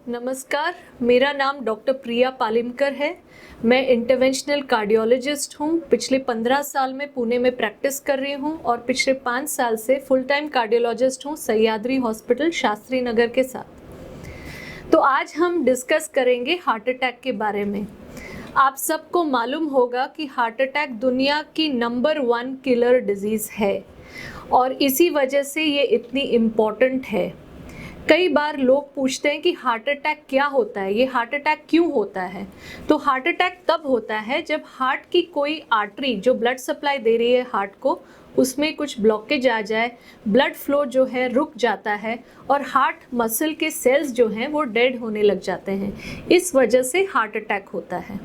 नमस्कार, मेरा नाम डॉक्टर प्रिया पालिमकर है। मैं इंटरवेंशनल कार्डियोलॉजिस्ट हूँ। पिछले 15 साल में पुणे में प्रैक्टिस कर रही हूँ और पिछले 5 साल से फुल टाइम कार्डियोलॉजिस्ट हूँ सह्याद्री हॉस्पिटल शास्त्री नगर के साथ। तो आज हम डिस्कस करेंगे हार्ट अटैक के बारे में। आप सबको मालूम होगा कि हार्ट अटैक दुनिया की नंबर 1 किलर डिजीज़ है और इसी वजह से ये इतनी इम्पॉर्टेंट है। कई बार लोग पूछते हैं कि हार्ट अटैक क्या होता है, ये हार्ट अटैक क्यों होता है। तो हार्ट अटैक तब होता है जब हार्ट की कोई आर्टरी जो ब्लड सप्लाई दे रही है हार्ट को, उसमें कुछ ब्लॉकेज आ जाए, ब्लड फ्लो जो है रुक जाता है और हार्ट मसल के सेल्स जो हैं वो डेड होने लग जाते हैं। इस वजह से हार्ट अटैक होता है।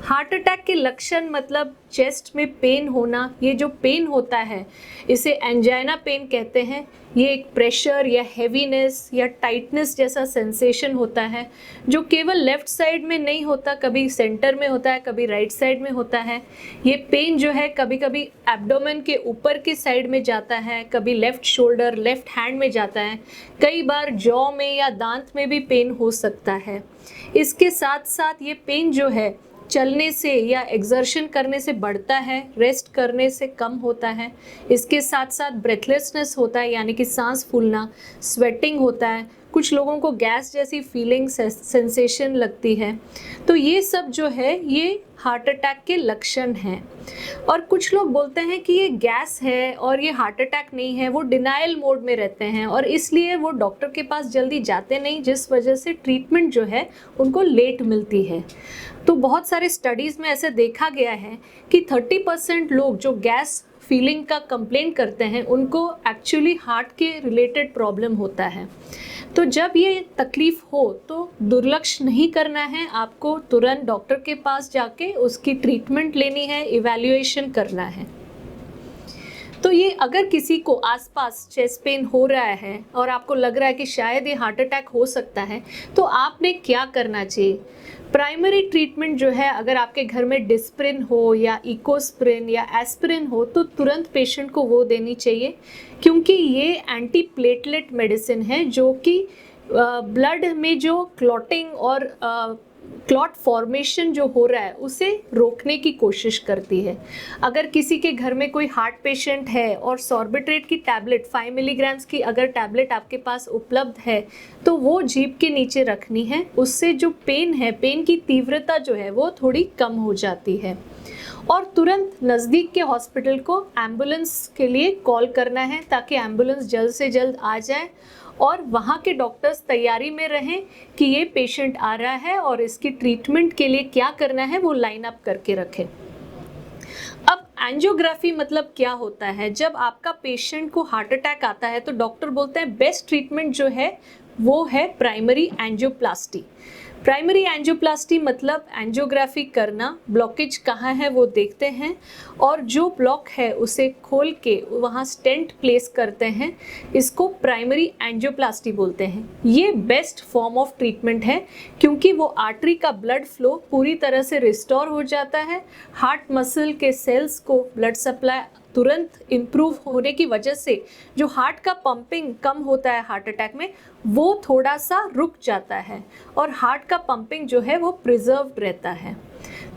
हार्ट अटैक के लक्षण मतलब चेस्ट में पेन होना। ये जो पेन होता है इसे एंजाइना पेन कहते हैं। ये एक प्रेशर या हेवीनेस या टाइटनेस जैसा सेंसेशन होता है जो केवल लेफ्ट साइड में नहीं होता, कभी सेंटर में होता है, कभी राइट साइड में होता है। ये पेन जो है कभी कभी एब्डोमेन के ऊपर की साइड में जाता है, कभी लेफ्ट शोल्डर, लेफ्ट हैंड में जाता है, कई बार जॉ में या दांत में भी पेन हो सकता है। इसके साथ साथ ये पेन जो है चलने से या एक्सर्शन करने से बढ़ता है, रेस्ट करने से कम होता है। इसके साथ साथ ब्रेथलेसनेस होता है, यानी कि सांस फूलना, स्वेटिंग होता है, कुछ लोगों को गैस जैसी फीलिंग सेंसेशन लगती है। तो ये सब जो है ये हार्ट अटैक के लक्षण हैं। और कुछ लोग बोलते हैं कि ये गैस है और ये हार्ट अटैक नहीं है, वो डिनायल मोड में रहते हैं और इसलिए वो डॉक्टर के पास जल्दी जाते नहीं, जिस वजह से ट्रीटमेंट जो है उनको लेट मिलती है। तो बहुत सारे स्टडीज़ में ऐसे देखा गया है कि 30% लोग जो गैस फीलिंग का कंप्लेंट करते हैं उनको एक्चुअली हार्ट के रिलेटेड प्रॉब्लम होता है। तो जब ये तकलीफ हो तो दुर्लक्ष्य नहीं करना है, आपको तुरंत डॉक्टर के पास जाके उसकी ट्रीटमेंट लेनी है, इवैल्यूएशन करना है। तो ये अगर किसी को आसपास चेस्ट पेन हो रहा है और आपको लग रहा है कि शायद ये हार्ट अटैक हो सकता है, तो आपने क्या करना चाहिए। प्राइमरी ट्रीटमेंट जो है, अगर आपके घर में डिस्प्रिन हो या इकोस्प्रिन या एस्पिरिन हो तो तुरंत पेशेंट को वो देनी चाहिए, क्योंकि ये एंटी प्लेटलेट मेडिसिन है जो कि ब्लड में जो क्लॉटिंग और क्लॉट फॉर्मेशन जो हो रहा है उसे रोकने की कोशिश करती है। अगर किसी के घर में कोई हार्ट पेशेंट है और सॉर्बिट्रेट की टैबलेट 5 मिलीग्राम्स की अगर टैबलेट आपके पास उपलब्ध है तो वो जीभ के नीचे रखनी है। उससे जो पेन है, पेन की तीव्रता जो है वो थोड़ी कम हो जाती है। और तुरंत नज़दीक के हॉस्पिटल को एम्बुलेंस के लिए कॉल करना है ताकि एम्बुलेंस जल्द से जल्द आ जाए और वहाँ के डॉक्टर्स तैयारी में रहें कि ये पेशेंट आ रहा है और इसकी ट्रीटमेंट के लिए क्या करना है वो लाइन अप करके रखें। अब एंजियोग्राफी मतलब क्या होता है। जब आपका पेशेंट को हार्ट अटैक आता है तो डॉक्टर बोलते हैं बेस्ट ट्रीटमेंट जो है वो है प्राइमरी एंजियोप्लास्टी। प्राइमरी एंजियोप्लास्टी मतलब एंजियोग्राफी करना, ब्लॉकेज कहाँ है वो देखते हैं और जो ब्लॉक है उसे खोल के वहाँ स्टेंट प्लेस करते हैं। इसको प्राइमरी एंजियोप्लास्टी बोलते हैं। ये बेस्ट फॉर्म ऑफ ट्रीटमेंट है क्योंकि वो आर्टरी का ब्लड फ्लो पूरी तरह से रिस्टोर हो जाता है। हार्ट मसल के सेल्स को ब्लड सप्लाई तुरंत इम्प्रूव होने की वजह से जो हार्ट का पंपिंग कम होता है हार्ट अटैक में वो थोड़ा सा रुक जाता है और हार्ट का पंपिंग जो है वो प्रिजर्व्ड रहता है।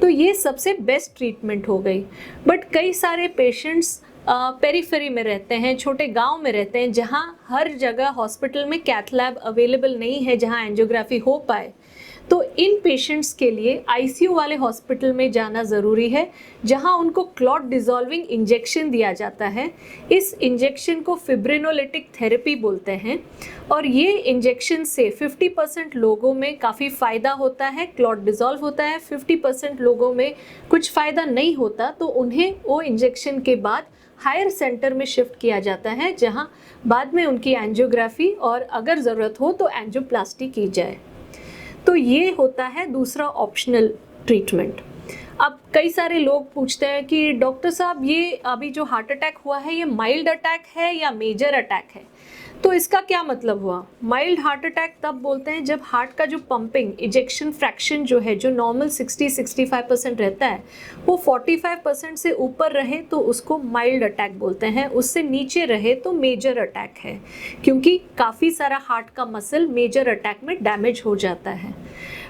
तो ये सबसे बेस्ट ट्रीटमेंट हो गई। बट कई सारे पेशेंट्स पेरीफेरी में रहते हैं, छोटे गांव में रहते हैं जहां हर जगह हॉस्पिटल में कैथ लैब अवेलेबल नहीं है जहां एंजियोग्राफी हो पाए। तो इन पेशेंट्स के लिए आईसीयू वाले हॉस्पिटल में जाना ज़रूरी है जहां उनको क्लॉट डिसॉल्विंग इंजेक्शन दिया जाता है। इस इंजेक्शन को फिब्रिनोलिटिक थेरेपी बोलते हैं और ये इंजेक्शन से 50% लोगों में काफ़ी फ़ायदा होता है, क्लॉट डिसॉल्व होता है। 50% लोगों में कुछ फ़ायदा नहीं होता तो उन्हें वो इंजेक्शन के बाद हायर सेंटर में शिफ्ट किया जाता है जहां बाद में उनकी एंजियोग्राफी और अगर ज़रूरत हो तो एंजियोप्लास्टी की जाए। तो ये होता है दूसरा ऑप्शनल ट्रीटमेंट। अब कई सारे लोग पूछते हैं कि डॉक्टर साहब ये अभी जो हार्ट अटैक हुआ है ये माइल्ड अटैक है या मेजर अटैक है। तो इसका क्या मतलब हुआ? माइल्ड हार्ट अटैक तब बोलते हैं जब हार्ट का जो पंपिंग इजेक्शन फ्रैक्शन जो है, जो नॉर्मल 60-65% रहता है, वो 45% से ऊपर रहे तो उसको माइल्ड अटैक बोलते हैं, उससे नीचे रहे तो मेजर अटैक है, क्योंकि काफ़ी सारा हार्ट का मसल मेजर अटैक में डैमेज हो जाता है।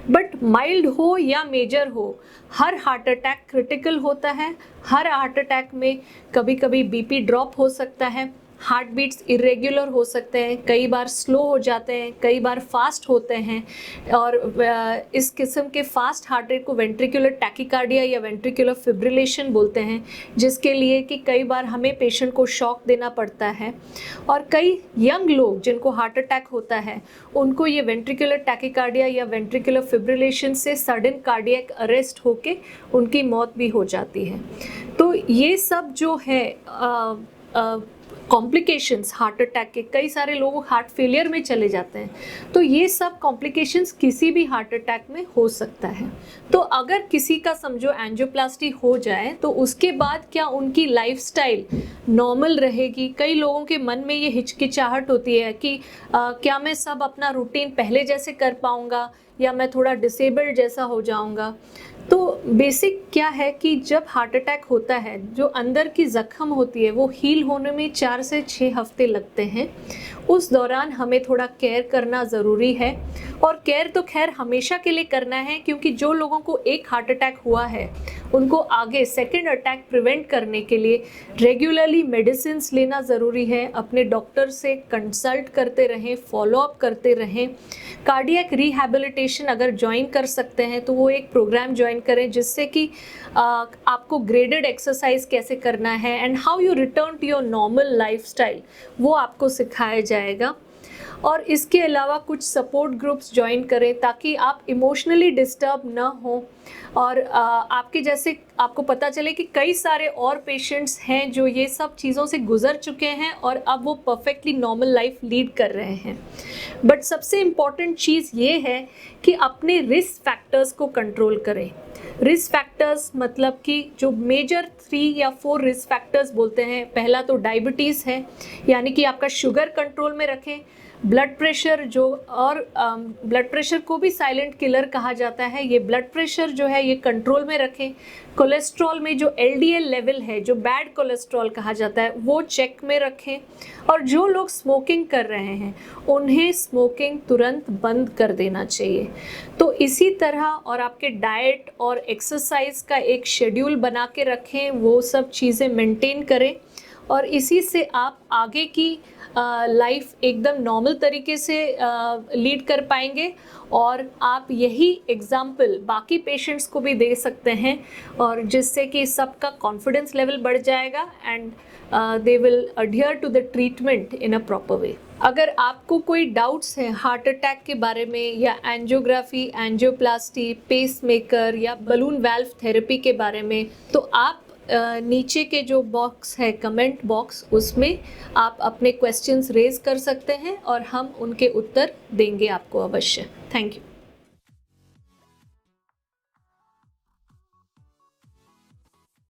बट माइल्ड हो या मेजर हो, हर हार्ट अटैक क्रिटिकल होता है। हर हार्ट अटैक में कभी कभी बीपी ड्रॉप हो सकता है, हार्ट बीट्स इरेग्युलर हो सकते हैं, कई बार स्लो हो जाते हैं, कई बार फास्ट होते हैं, और इस किस्म के फास्ट हार्ट रेट को वेंट्रिकुलर टैकीकार्डिया या वेंट्रिकुलर फिब्रिलेशन बोलते हैं, जिसके लिए कि कई बार हमें पेशेंट को शॉक देना पड़ता है। और कई यंग लोग जिनको हार्ट अटैक होता है, उनको ये वेंट्रिकुलर टैकीकार्डिया या वेंट्रिकुलर फिब्रिलेशन से सडन कार्डियक अरेस्ट होके उनकी मौत भी हो जाती है। तो ये सब जो है कॉम्प्लिकेशंस हार्ट अटैक के, कई सारे लोग हार्ट फेलियर में चले जाते हैं, तो ये सब कॉम्प्लिकेशंस किसी भी हार्ट अटैक में हो सकता है। तो अगर किसी का समझो एंजियोप्लास्टी हो जाए तो उसके बाद क्या उनकी लाइफस्टाइल नॉर्मल रहेगी? कई लोगों के मन में ये हिचकिचाहट होती है कि क्या मैं सब अपना रूटीन पहले जैसे कर पाऊंगा या मैं थोड़ा डिसेबल्ड जैसा हो जाऊंगा। तो बेसिक क्या है कि जब हार्ट अटैक होता है, जो अंदर की जख्म होती है वो हील होने में 4 से 6 हफ्ते लगते हैं। उस दौरान हमें थोड़ा केयर करना ज़रूरी है, और केयर तो खैर हमेशा के लिए करना है, क्योंकि जो लोगों को एक हार्ट अटैक हुआ है उनको आगे सेकंड अटैक प्रिवेंट करने के लिए रेगुलरली मेडिसिन्स लेना ज़रूरी है। अपने डॉक्टर से कंसल्ट करते रहें, फॉलोअप करते रहें। कार्डियक रिहैबिलिटेशन अगर ज्वाइन कर सकते हैं तो वो एक प्रोग्राम ज्वाइन करें, जिससे कि आपको ग्रेडेड एक्सरसाइज कैसे करना है and how you return to your normal lifestyle, वो आपको सिखाया जाएगा। और इसके अलावा कुछ सपोर्ट ग्रुप्स ज्वाइन करें ताकि आप इमोशनली डिस्टर्ब ना हो, और आपके जैसे आपको पता चले कि कई सारे और पेशेंट्स हैं जो ये सब चीज़ों से गुजर चुके हैं और अब वो परफेक्टली नॉर्मल लाइफ लीड कर रहे हैं। बट सबसे इम्पॉर्टेंट चीज़ ये है कि अपने रिस्क फैक्टर्स को कंट्रोल करें। रिस्क फैक्टर्स मतलब कि जो मेजर 3 या 4 रिस्क फैक्टर्स बोलते हैं। पहला तो डायबिटीज़ है, यानी कि आपका शुगर कंट्रोल में रखें। ब्लड प्रेशर ब्लड प्रेशर को भी साइलेंट किलर कहा जाता है, ये ब्लड प्रेशर जो है ये कंट्रोल में रखें। कोलेस्ट्रॉल में जो LDL लेवल है, जो बैड कोलेस्ट्रॉल कहा जाता है, वो चेक में रखें। और जो लोग स्मोकिंग कर रहे हैं उन्हें स्मोकिंग तुरंत बंद कर देना चाहिए। तो इसी तरह और आपके डाइट और एक्सरसाइज का एक शेड्यूल बना के रखें, वो सब चीज़ें मेंटेन करें, और इसी से आप आगे की लाइफ एकदम नॉर्मल तरीके से लीड कर पाएंगे, और आप यही एग्जाम्पल बाकी पेशेंट्स को भी दे सकते हैं, और जिससे कि सबका कॉन्फिडेंस लेवल बढ़ जाएगा and they will adhere to the treatment in a proper way. अगर आपको कोई डाउट्स हैं हार्ट अटैक के बारे में, या एंजियोग्राफी, एंजियोप्लास्टी, पेसमेकर या बलून वाल्व थेरेपी के बारे में, तो आप नीचे के जो बॉक्स है कमेंट बॉक्स, उसमें आप अपने क्वेश्चंस रेज कर सकते हैं और हम उनके उत्तर देंगे आपको अवश्य। Thank you.